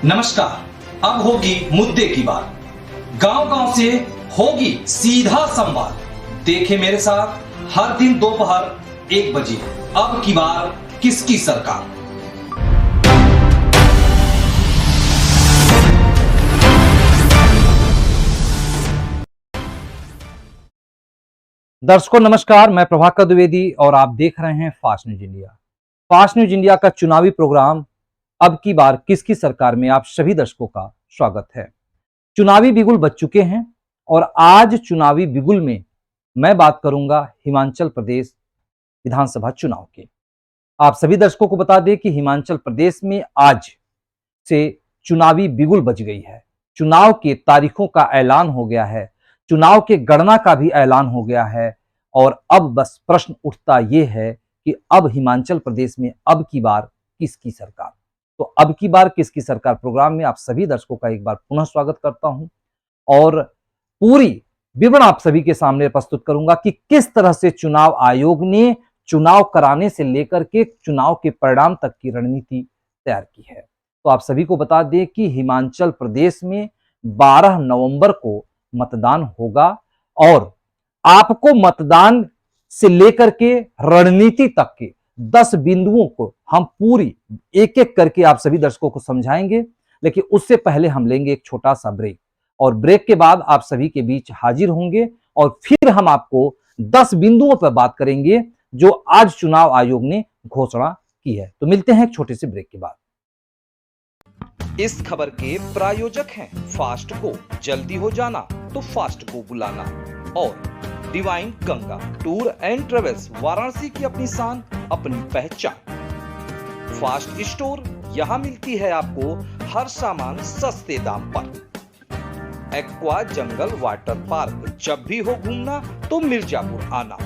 नमस्कार। अब होगी मुद्दे की बात, गांव-गांव से होगी सीधा संवाद। देखे मेरे साथ हर दिन दोपहर 1 बजे, अब की बार किसकी सरकार। दर्शकों नमस्कार, मैं प्रभाकर द्विवेदी और आप देख रहे हैं fast news India. Fast news India का चुनावी प्रोग्राम अब की बार किसकी सरकार में आप सभी दर्शकों का स्वागत है। चुनावी बिगुल बज चुके हैं और आज चुनावी बिगुल में मैं बात करूंगा हिमाचल प्रदेश विधानसभा चुनाव के। आप सभी दर्शकों को बता दें कि हिमाचल प्रदेश में आज से चुनावी बिगुल बज गई है। चुनाव के तारीखों का ऐलान हो गया है, चुनाव के गणना का भी ऐलान हो गया है और अब बस प्रश्न उठता यह है कि अब हिमाचल प्रदेश में अब की बार किसकी सरकार। तो अब की बार किसकी सरकार प्रोग्राम में आप सभी दर्शकों का एक बार पुनः स्वागत करता हूं और पूरी विवरण आप सभी के सामने प्रस्तुत करूंगा कि किस तरह से चुनाव आयोग ने चुनाव कराने से लेकर के चुनाव के परिणाम तक की रणनीति तैयार की है। तो आप सभी को बता दें कि हिमाचल प्रदेश में 12 नवंबर को मतदान होगा और आपको मतदान से लेकर के रणनीति तक के 10 बिंदुओं को हम पूरी एक एक करके आप सभी दर्शकों को समझाएंगे। लेकिन उससे पहले हम लेंगे एक छोटा सा ब्रेक और ब्रेक के बाद आप सभी के बीच हाजिर होंगे और फिर हम आपको 10 बिंदुओं पर बात करेंगे जो आज चुनाव आयोग ने घोषणा की है। तो मिलते हैं एक छोटे से ब्रेक के बाद। इस खबर के प्रायोजक हैं फास्ट को, जल्दी हो जाना तो फास्ट को बुलाना, और divine Ganga tour and travels, Varanasi की अपनी शान अपनी पहचान। फास्ट स्टोर, यहाँ मिलती है आपको हर सामान सस्ते दाम पर। एक्वा जंगल वाटर पार्क, जब भी हो घूमना तो मिर्जापुर आना।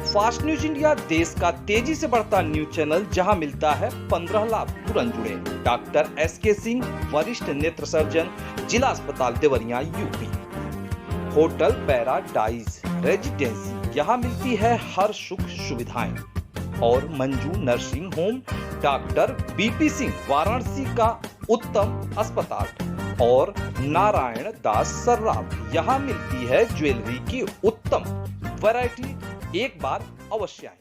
फास्ट न्यूज इंडिया देश का तेजी से बढ़ता न्यूज चैनल, जहां मिलता है 15 लाख तुरंत जुड़े। डॉक्टर SK सिंह, वरिष्ठ नेत्र सर्जन, जिला अस्पताल Deoria UP. Hotel paradise residency, यहाँ मिलती है हर सुख सुविधाएं। और Manju nursing home, doctor BP Singh, Varanasi का उत्तम अस्पताल। और नारायण दास सर्राफ, यहाँ मिलती है ज्वेलरी की उत्तम वैरायटी। एक बार अवश्य आए।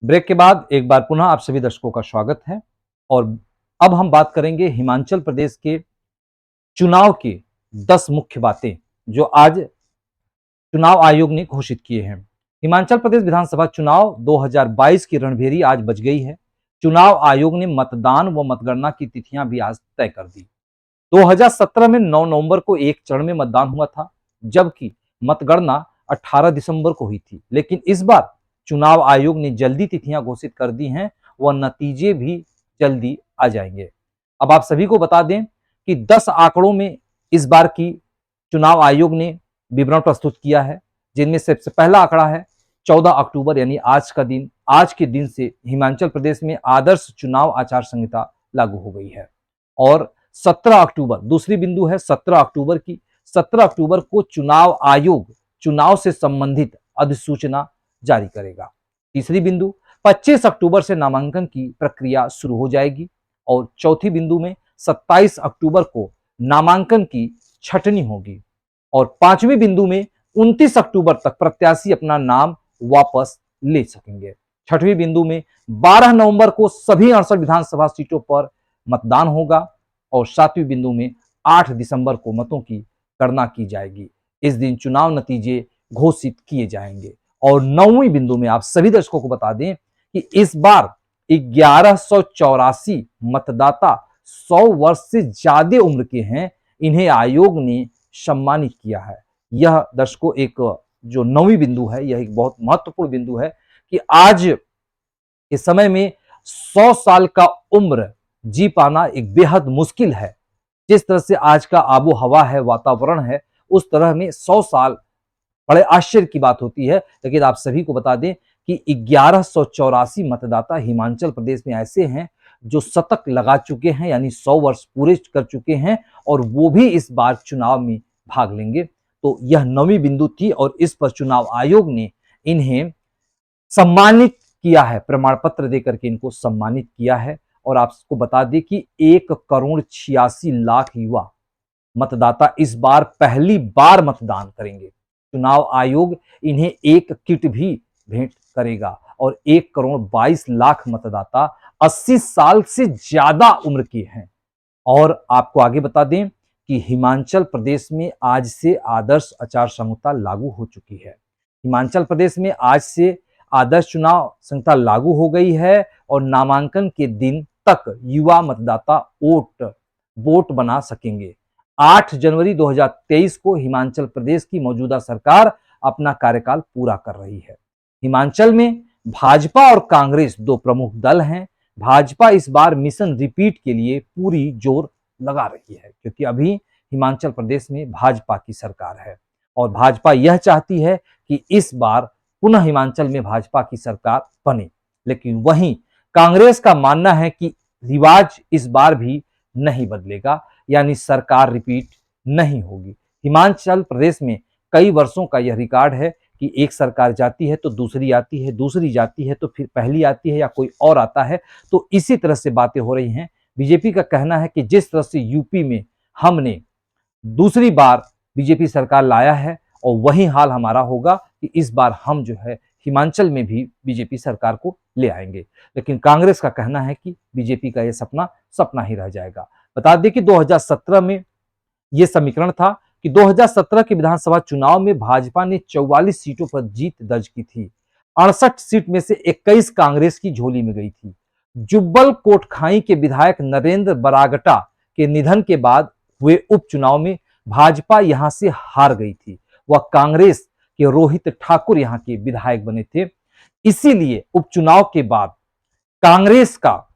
ब्रेक के बाद एक बार पुनः आप सभी दर्शकों का स्वागत है और अब हम बात करेंगे हिमाचल प्रदेश के चुनाव के 10 मुख्य बातें जो आज चुनाव आयोग ने घोषित किए हैं। हिमाचल प्रदेश विधानसभा चुनाव 2022 की रणभेरी आज बज गई है। चुनाव आयोग ने मतदान व मतगणना की तिथियां भी आज तय कर दी। 2017 में 9 नवंबर को एक चरण में मतदान हुआ था, जबकि मतगणना 18 दिसंबर को हुई थी। लेकिन इस बार चुनाव आयोग ने जल्दी तिथियां घोषित कर दी हैं व नतीजे भी जल्दी आ जाएंगे। अब आप सभी को बता दें कि 10 आंकड़ों में इस बार की चुनाव आयोग ने विवरण प्रस्तुत किया है, जिनमें सबसे पहला आंकड़ा है 14 अक्टूबर यानी आज का दिन। आज के दिन से हिमाचल प्रदेश में आदर्श चुनाव आचार संहिता लागू हो गई है। और 17 अक्टूबर दूसरी बिंदु है 17 अक्टूबर की। 17 अक्टूबर को चुनाव आयोग चुनाव से संबंधित अधिसूचना जारी करेगा। तीसरी बिंदु 25 अक्टूबर से नामांकन की प्रक्रिया शुरू हो जाएगी। और चौथी बिंदु में 27 अक्टूबर को नामांकन की छटनी होगी। और पांचवी बिंदु में 29 अक्टूबर तक प्रत्याशी अपना नाम वापस ले सकेंगे। छठवीं बिंदु में 12 नवंबर को सभी 68 विधानसभा सीटों पर मतदान होगा। और सातवीं बिंदु में 8 दिसंबर को मतों की गणना की जाएगी। इस दिन चुनाव नतीजे घोषित किए जाएंगे। और 9वीं बिंदु में आप सभी दर्शकों को बता दें कि इस बार 1184 मतदाता 100 वर्ष से ज्यादा उम्र के हैं, इन्हें आयोग ने सम्मानित किया है। यह दर्शकों एक जो 9वीं बिंदु है, यह एक बहुत महत्वपूर्ण बिंदु है कि आज के समय में 100 साल का उम्र जी पाना एक बेहद मुश्किल है। जिस तरह से आज का आबो हवा है, वातावरण है, उस तरह में 100 साल बड़े आश्चर्य की बात होती है। लेकिन आप सभी को बता दें कि 1184 मतदाता हिमाचल प्रदेश में ऐसे हैं जो शतक लगा चुके हैं, यानी 100 वर्ष पूरे कर चुके हैं और वो भी इस बार चुनाव में भाग लेंगे। तो यह 9वीं बिंदु थी और इस पर चुनाव आयोग ने इन्हें सम्मानित किया है, प्रमाण पत्र देकर के इनको सम्मानित किया है। और आपको बता दें कि 1,86,00,000 युवा मतदाता इस बार पहली बार मतदान करेंगे। चुनाव आयोग इन्हें एक किट भी भेंट करेगा और 1,22,00,000 मतदाता 80 साल से ज्यादा उम्र के हैं। और आपको आगे बता दें कि हिमाचल प्रदेश में आज से आदर्श आचार संहिता लागू हो चुकी है। हिमाचल प्रदेश में आज से आदर्श चुनाव संहिता लागू हो गई है और नामांकन के दिन तक युवा मतदाता वोट बना सकेंगे। 8 जनवरी 2023 को हिमाचल प्रदेश की मौजूदा सरकार अपना कार्यकाल पूरा कर रही है। हिमाचल में भाजपा और कांग्रेस दो प्रमुख दल हैं। भाजपा इस बार मिशन रिपीट के लिए पूरी जोर लगा रही है, क्योंकि अभी हिमाचल प्रदेश में भाजपा की सरकार है और भाजपा यह चाहती है कि इस बार पुनः हिमाचल में भाजपा की सरकार बने। लेकिन वहीं कांग्रेस का मानना है कि रिवाज इस बार भी नहीं बदलेगा, यानी सरकार रिपीट नहीं होगी। हिमाचल प्रदेश में कई वर्षों का यह रिकॉर्ड है कि एक सरकार जाती है तो दूसरी आती है, दूसरी जाती है तो फिर पहली आती है या कोई और आता है। तो इसी तरह से बातें हो रही हैं। बीजेपी का कहना है कि जिस तरह से यूपी में हमने दूसरी बार बीजेपी सरकार लाया है और वही हाल हमारा होगा कि इस बार हम जो है हिमाचल में भी बीजेपी सरकार को ले आएंगे। लेकिन कांग्रेस का कहना है कि बीजेपी का यह सपना ही रह जाएगा। बता दें कि 2017 में यह समीकरण था कि 2017 के विधानसभा चुनाव में भाजपा ने 44 सीटों पर जीत दर्ज की थी। 68 सीट में से 21 कांग्रेस की झोली में गई थी। जुब्बल कोटखाई के विधायक नरेंद्र बरागटा के निधन के बाद हुए उपचुनाव में भाजपा यहां से हार गई थी। वह कांग्रेस के रोहित ठाकुर यहां के विधायक बने थे। इसीलिए उपचुनाव के बाद कांग्रेस का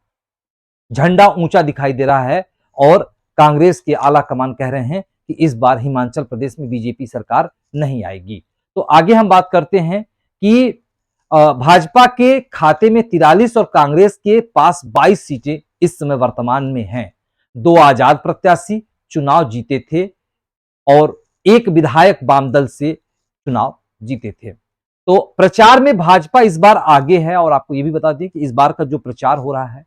झंडा ऊंचा दिखाई दे रहा है और कांग्रेस के आला कमान कह रहे हैं कि इस बार हिमाचल प्रदेश में बीजेपी सरकार नहीं आएगी। तो आगे हम बात करते हैं कि भाजपा के खाते में 43 और कांग्रेस के पास 22 सीटें इस समय वर्तमान में हैं। 2 आजाद प्रत्याशी चुनाव जीते थे और एक विधायक वाम दल से चुनाव जीते थे। तो प्रचार में भाजपा इस बार आगे है। और आपको यह भी बता दें कि इस बार का जो प्रचार हो रहा है,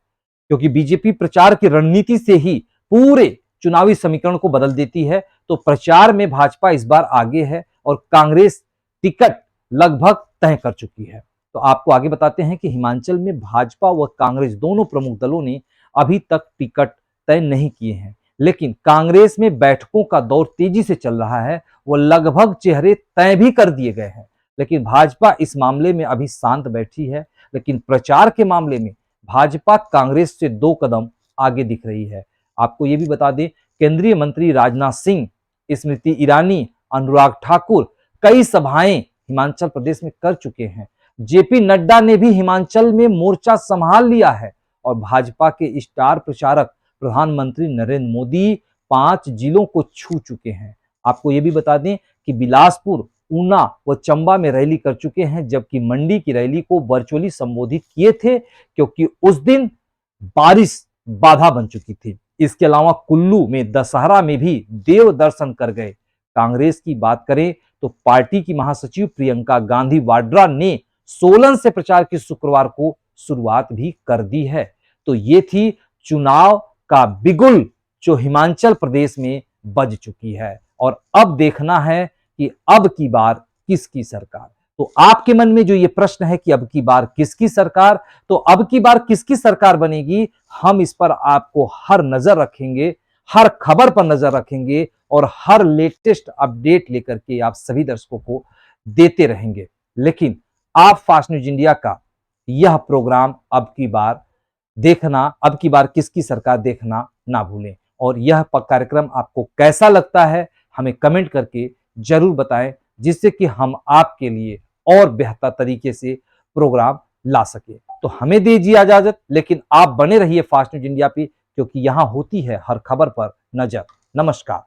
क्योंकि बीजेपी प्रचार की रणनीति से ही पूरे चुनावी समीकरण को बदल देती है, तो प्रचार में भाजपा इस बार आगे है और कांग्रेस टिकट लगभग तय कर चुकी है। तो आपको आगे बताते हैं कि हिमाचल में भाजपा व कांग्रेस दोनों प्रमुख दलों ने अभी तक टिकट तय नहीं किए हैं। लेकिन कांग्रेस में बैठकों का दौर तेजी से चल रहा है, वो लगभग चेहरे तय भी कर दिए गए हैं। लेकिन भाजपा इस मामले में अभी शांत बैठी है। लेकिन प्रचार के मामले में भाजपा कांग्रेस से 2 कदम आगे दिख रही है। आपको यह भी बता दें, केंद्रीय मंत्री राजनाथ सिंह, स्मृति ईरानी, अनुराग ठाकुर कई सभाएं हिमाचल प्रदेश में कर चुके हैं। जेपी नड्डा ने भी हिमाचल में मोर्चा संभाल लिया है और भाजपा के स्टार प्रचारक प्रधानमंत्री नरेंद्र मोदी 5 जिलों को छू चुके हैं। आपको यह भी बता दें कि बिलासपुर, ऊना व चंबा में रैली कर चुके हैं, जबकि मंडी की रैली को वर्चुअली संबोधित किए थे क्योंकि उस दिन बारिश बाधा बन चुकी थी। इसके अलावा कुल्लू में दशहरा में भी देव दर्शन कर गए। कांग्रेस की बात करें तो पार्टी की महासचिव प्रियंका गांधी वाड्रा ने सोलन से प्रचार की शुक्रवार को शुरुआत भी कर दी है। तो ये थी चुनाव का बिगुल जो हिमाचल प्रदेश में बज चुकी है और अब देखना है कि अब की बार किसकी सरकार। तो आपके मन में जो ये प्रश्न है कि अब की बार किसकी सरकार, तो अब की बार किसकी सरकार बनेगी, हम इस पर आपको हर नजर रखेंगे, हर खबर पर नजर रखेंगे और हर लेटेस्ट अपडेट लेकर के आप सभी दर्शकों को देते रहेंगे। लेकिन आप फास्ट न्यूज इंडिया का यह प्रोग्राम अब की बार किसकी सरकार देखना ना भूलें। और यह कार्यक्रम आपको कैसा लगता है हमें कमेंट करके जरूर बताएं, जिससे कि हम आपके लिए और बेहतर तरीके से प्रोग्राम ला सके। तो हमें दीजिए इजाजत, लेकिन आप बने रहिए फास्ट न्यूज इंडिया पे, क्योंकि यहां होती है हर खबर पर नजर। नमस्कार।